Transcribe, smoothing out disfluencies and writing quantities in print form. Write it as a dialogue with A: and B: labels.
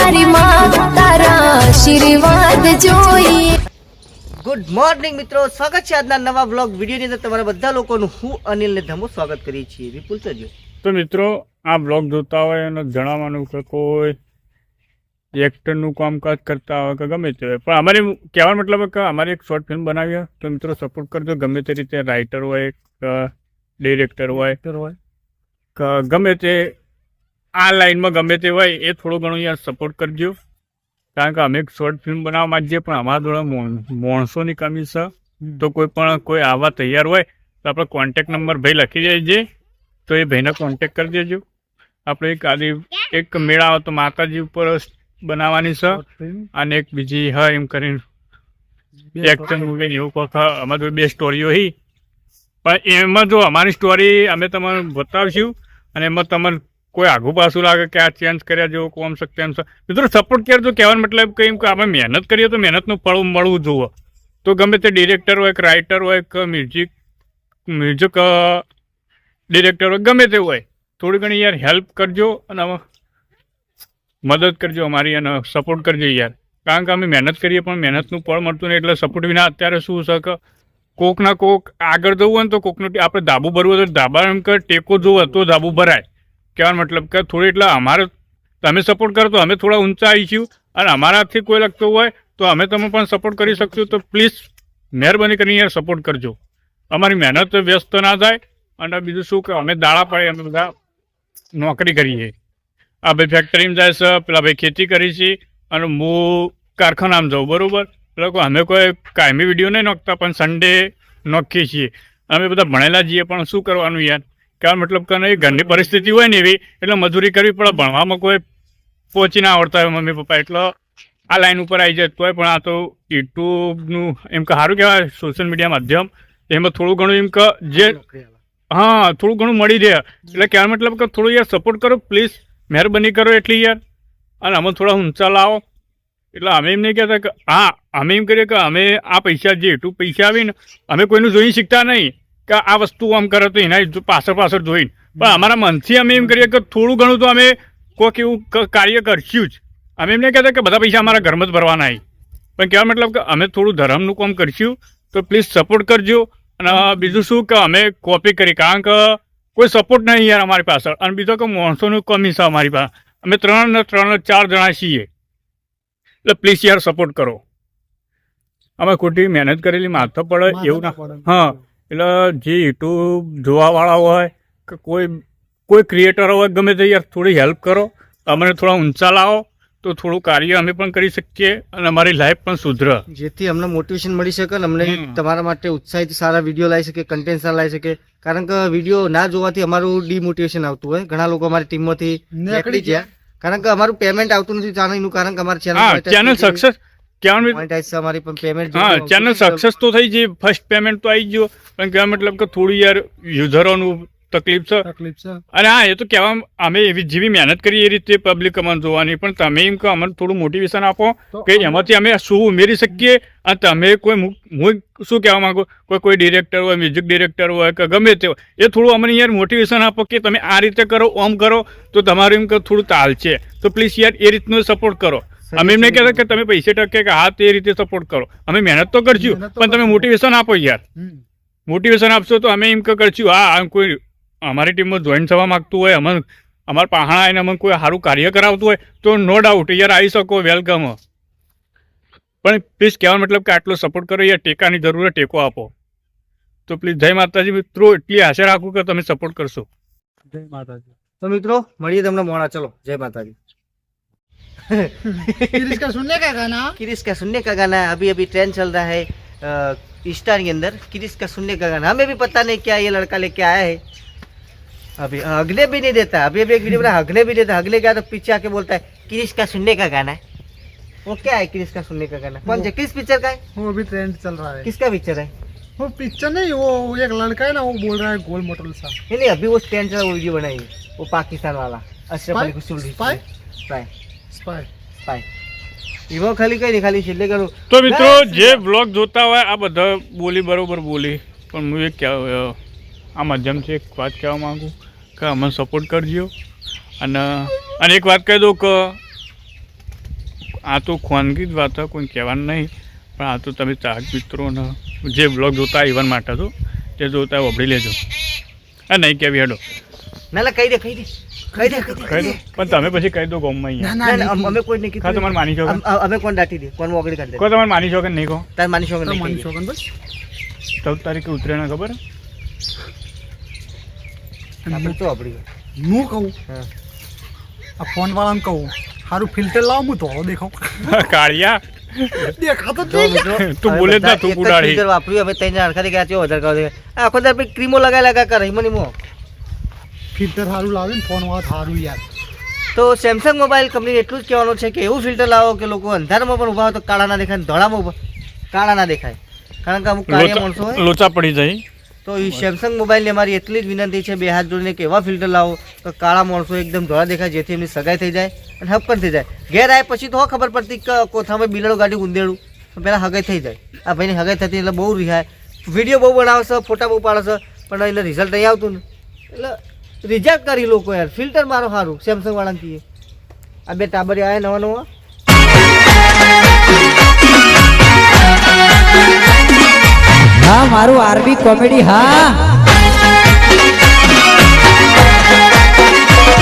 A: મારી માં તારા આશીર્વાદ જોઈએ।
B: ગુડ મોર્નિંગ મિત્રો, સ્વાગત છે આજના નવા વ્લોગ વિડીયોની અંદર તમારા બધા લોકોનું હું અનિલ ને ધમો સ્વાગત કરીએ છીએ। વિપુલ સજો
C: તો મિત્રો આ બ્લોગ જોતા હોય અને જણાવવાનું કે કોઈ એક્ટરનું કામકાજ કરતા હોય કે ગમે તે હોય, પણ અમારે કહેવાનો મતલબ કે અમારે એક શોર્ટ ફિલ્મ બનાવી તો મિત્રો સપોર્ટ કરજો। ગમે તે રીતે રાઇટર હોય કે ડિરેક્ટર હોય કે ગમે તે આ લાઈનમાં ગમે તે હોય એ થોડું ઘણું યાર સપોર્ટ કરજો, કારણ કે અમે એક શોર્ટ ફિલ્મ બનાવવા માંગીએ પણ અમારા જોડે માણસોની કમી છે। તો કોઈ આવવા તૈયાર હોય તો આપણે કોન્ટેક નંબર ભાઈ લખી દેજે, તો એ ભાઈને કોન્ટેક કરી દેજો। આપણે એક મેળા આવે તો માતાજી ઉપર બનાવવાની છે અને એક બીજી હા એમ કરીને એક્શન મૂવી એવું કોક અમારી જોડે બે સ્ટોરીઓ હી, પણ એમાં જો અમારી સ્ટોરી અમે તમને બતાવશું અને એમાં તમને કોઈ આઘું પાછું લાગે કે આ ચેન્જ કર્યા જેવો કોમ શકતે એમ છે મિત્રો સપોર્ટ કરજો। કહેવાનો મતલબ કંઈ કે આપણે મહેનત કરીએ તો મહેનતનું ફળ મળવું જોઈએ। તો ગમે તે ડિરેક્ટર હોય કે રાઇટર હોય કે મ્યુઝિક ડિરેક્ટર હોય ગમે તે હોય, થોડી ઘણી યાર હેલ્પ કરજો અને મદદ કરજો અમારી અને સપોર્ટ કરજો યાર, કારણ કે અમે મહેનત કરીએ પણ મહેનતનું ફળ મળતું નહીં, એટલે સપોર્ટ વિના અત્યારે શું છે કે કોક ના કોક આગળ જવું હોય ને તો કોકનું આપણે ધાબુ ભરવું હોય તો ધાબા એમ કે ટેકો જોવો તો ધાબુ ભરાય। કહેવાનો મતલબ કે થોડી એટલે અમારે તમે સપોર્ટ કરો તો અમે થોડા ઊંચા આવીશું અને અમારાથી કોઈ લગતું હોય તો અમે તમે પણ સપોર્ટ કરી શકશું। તો પ્લીઝ મહેરબાની કરીને યાર સપોર્ટ કરજો, અમારી મહેનત વ્યસ્ત ના થાય। અને બીજું શું કે અમે દાડા પડે અમે બધા નોકરી કરીએ, આ ભાઈ ફેક્ટરીમાં જાય છે, પેલા ભાઈ ખેતી કરી છે અને હું કારખાનામાં જાઉં બરાબર, પેલા અમે કોઈ કાયમી વિડીયો નહીં નોખતા પણ સન્ડે નોખીએ છીએ। અમે બધા ભણેલા છીએ પણ શું કરવાનું યાર, કહેવાનો મતલબ કે નહીં ઘરની પરિસ્થિતિ હોય ને એવી એટલે મજૂરી કરવી પડે, ભણવામાં કોઈ પહોંચી ના આવડતા હોય મમ્મી પપ્પા, એટલે આ લાઈન ઉપર આવી જાય તોય પણ આ તો યુટ્યુબનું એમ કે સારું કહેવાય સોશિયલ મીડિયા માધ્યમ, એમાં થોડું ઘણું એમ કે જે હા થોડું ઘણું મળી રહે, એટલે કહેવાનો મતલબ કે થોડું યાર સપોર્ટ કરો પ્લીઝ, મહેરબાની કરો એટલી યાર, અને અમે થોડા ઊંચા લાવો। એટલે અમે એમ નહીં કહેતા કે હા અમે એમ કરીએ કે અમે આ પૈસા જે એટલું પૈસા આવીને અમે કોઈનું જોઈ શીખતા નહીં કે આ વસ્તુ આમ કરે તો એના પાછળ જોઈને, પણ અમારા મનથી અમે એમ કરીએ કે થોડું ઘણું તો અમે કોઈક એવું કાર્ય કરશું જ। અમે એમ નહીં કહેતા કે બધા પૈસા અમારા ઘરમાં જ ભરવાના હોય, પણ કહેવાનો મતલબ કે અમે થોડું ધર્મનું કામ કરશું તો પ્લીઝ સપોર્ટ કરજો। અને બીજું શું કે અમે કોપી કરી, કારણ કે કોઈ સપોર્ટ નહીં યાર અમારી પાછળ, અને બીજો કે માણસોનું કમી છે અમારી પાસે, અમે 4 જણા છીએ, એટલે પ્લીઝ યાર સપોર્ટ કરો। અમે ખોટી મહેનત કરેલી માથે પડે એવું ના, હા એટલે જે યુટ્યુબ જોવાવાળા હોય કે કોઈ ક્રિએટર હોય ગમે તે યાર થોડી હેલ્પ કરો, અમને થોડા ઊંચા લાવો તો થોડું કાર્ય અમે પણ કરી શકીએ અને અમારી લાઈફ પણ સુધરે,
B: જેથી અમને મોટિવેશન મળી શકે અને અમને તમારા માટે ઉત્સાહિત સારા વિડીયો લાવી શકે, કન્ટેન્ટ સારા લાવી શકે। કારણ કે વિડીયો ના જોવાથી અમારું ડિમોટિવેશન આવતું હોય, ઘણા લોકો અમારી ટીમમાંથી નીકળી ગયા કારણ કે અમારું પેમેન્ટ આવતું નથી ચેનલનું, કારણ કે અમારી
C: ચેનલ સક્સેસ
B: અમારી પણ પેમેન્ટ
C: ચેનલ સક્સેસ તો થઈ ગઈ, ફર્સ્ટ પેમેન્ટ તો આવી ગયો, પણ કહેવા મતલબ કે થોડું યાર યુઝરોનું તકલીફ છે। અને હા એ તો કહેવા અમે એવી જેવી મહેનત કરીએ એ રીતે પબ્લિક અમને જોવાની, પણ તમે એમ કે અમને થોડું મોટિવેશન આપો કે એમાંથી અમે શું ઉમેરી શકીએ, અને તમે હું શું કહેવા માંગુ કોઈ ડિરેક્ટર હોય, મ્યુઝિક ડિરેક્ટર હોય કે ગમે તે હોય, એ થોડું અમને યાર મોટિવેશન આપો કે તમે આ રીતે કરો ઓમ કરો તો તમારું એમ કે થોડું તાલ છે, તો પ્લીઝ યાર એ રીતનું સપોર્ટ કરો। અમે એમ નહીં કહેતા કે તમે પૈસે ટકે કે હા તે રીતે સપોર્ટ કરો, અમે મહેનત તો કરશું પણ તમે મોટિવેશન આપો યાર, મોટિવેશન આપશો તો અમે એમ કે કરશું હા કોઈ અમારી ટીમમાં જોઈન થવા માગતું હોય, અમારા પહાણા આવીને અમને કોઈ સારું કાર્ય કરાવતું હોય તો નો ડાઉટ યાર આવી શકો, વેલકમ। પણ પ્લીઝ કહેવાનો મતલબ કે આટલો સપોર્ટ કરો યાર, ટેકાની જરૂર ટેકો આપો। તો પ્લીઝ જય માતાજી મિત્રો, એટલી આશા રાખું કે તમે સપોર્ટ કરશો।
B: જય માતાજી। તો મિત્રો મળીએ તમને મોડા, ચલો જય માતાજી।
D: किरिश का सुनने का गाना
B: अभी ट्रेंड चल रहा है इंस्टा के अंदर, किरिश का सुनने का गाना। हमें भी पता नहीं क्या ये लड़का लेके आया है, अभी हगने भी नहीं देता। अभी एक वीडियो बना हगने भी देता, हगने गया तो पीछे आके बोलता है किरिश का सुनने का गाना है। वो क्या है किरिश का सुनने का गाना? कौन से किस पिक्चर का है?
D: वो अभी ट्रेंड चल रहा है।
B: किसका पिक्चर है
D: वो? पिक्चर नहीं, वो एक लड़का है ना, वो बोल रहा है गोल मोटल सा।
B: नहीं अभी वो ट्रेंड चला, वो वीडियो बनाई वो पाकिस्तान वाला Ashraf Ali
D: spy
B: spy
D: spy
B: spy એમાં ખાલી કઈ નહીં, ખાલી છેલ્લે કરું
C: તો મિત્રો જે બ્લોગ જોતા હોય આ બધા બોલી બરોબર બોલી, પણ હું એક આ માધ્યમથી એક વાત કહેવા માગું કે અમને સપોર્ટ કરજો। અને એક વાત કહી દઉં કે આ તો ખાનગી જ વાત કોઈ કહેવાનું નહીં, પણ આ તો તમે ચાહક મિત્રોને જે બ્લોગ જોતા ઇવન માટે તો તે જોતા વાપરી લેજો. આ નહીં કહેવી હેડો
B: ના કહી દે કહી દે કહી દે કહી
C: કહી દો, પણ તમે પછી કહી દો ગોમમાં અહીંયા.
B: દે અમે કોઈ નહીં
C: ખા
B: કીધું.
C: તમારે માની છો કે
B: અમે કોણ દાટી દે કોણ ઓગળી કાઢી
C: કહો
B: દે
C: તમારે માની છો કે નહીં કહો.
B: તાર માની છો કે
D: તો
B: નહીં
D: માની
B: કહી દે.
D: છોકન બસ
C: 14 તારીખે ઉત્તરાયણ ખબર હે?
B: આપણે તો આપડી
D: હું કહું
B: હા
D: આ ફોન વાળાને કહું સારું ફિલ્ટર લાવ હું ધોળો દેખાવ
C: કાળિયા
D: દેખાતો જ
B: જો
D: નહીં.
B: મિત્રો,
C: તું
B: હવે
C: બોલે જ ના,
B: બધા
C: તું
B: એક જ
C: ઉડાડી.
B: filter વાપર્યું હવે ત્રણ હરખા દેખાય છે વધારે કરે આખો દર પછી ક્રીમો લગા કરે મને મો.
D: ફિલ્ટર સારું લાવે ને ફોન વાળા સારું યાર.
B: તો સેમસંગ મોબાઈલ કંપની એટલું જ કહેવાનું છે કે એવું ફિલ્ટર લાવો કે લોકો અંધારામાં પણ ઊભા હોય તો કાળા ના દેખાય ને ધોળામાં ઊભા કાળા ના દેખાય. કારણ કે અમુક કાળિયા માણસો હોય
C: લોચા પડી જાય.
B: તો એ સેમસંગ મોબાઈલની અમારી એટલી જ વિનંતી છે બે હાથ જોડીને કે એવા ફિલ્ટર લાવો તો કાળા માણસો એકદમ ધોળા દેખાય જેથી એમની સગાઈ થઈ જાય અને હક પણ થઈ જાય. ઘેર આવે પછી તો ખબર પડતી કે કોથામાં બિલાડું ગાડી ઊંધેડું તો પહેલાં હગાઈ થઈ જાય. આ ભાઈની હગાઈ થતી એટલે બહુ રિહાય, વિડીયો બહુ બનાવે છે, ફોટા બહુ પાડે છે, પણ એટલે રિઝલ્ટ નહીં આવતું ને એટલે રિજેક્ટ કરી લોકો યાર. ફિલ્ટર મારો સારું સેમસંગ વાળાને કહીએ. આ બે ટાબરિયા આવ્યા નવા
E: હા મારું આરબી કોમેડી હા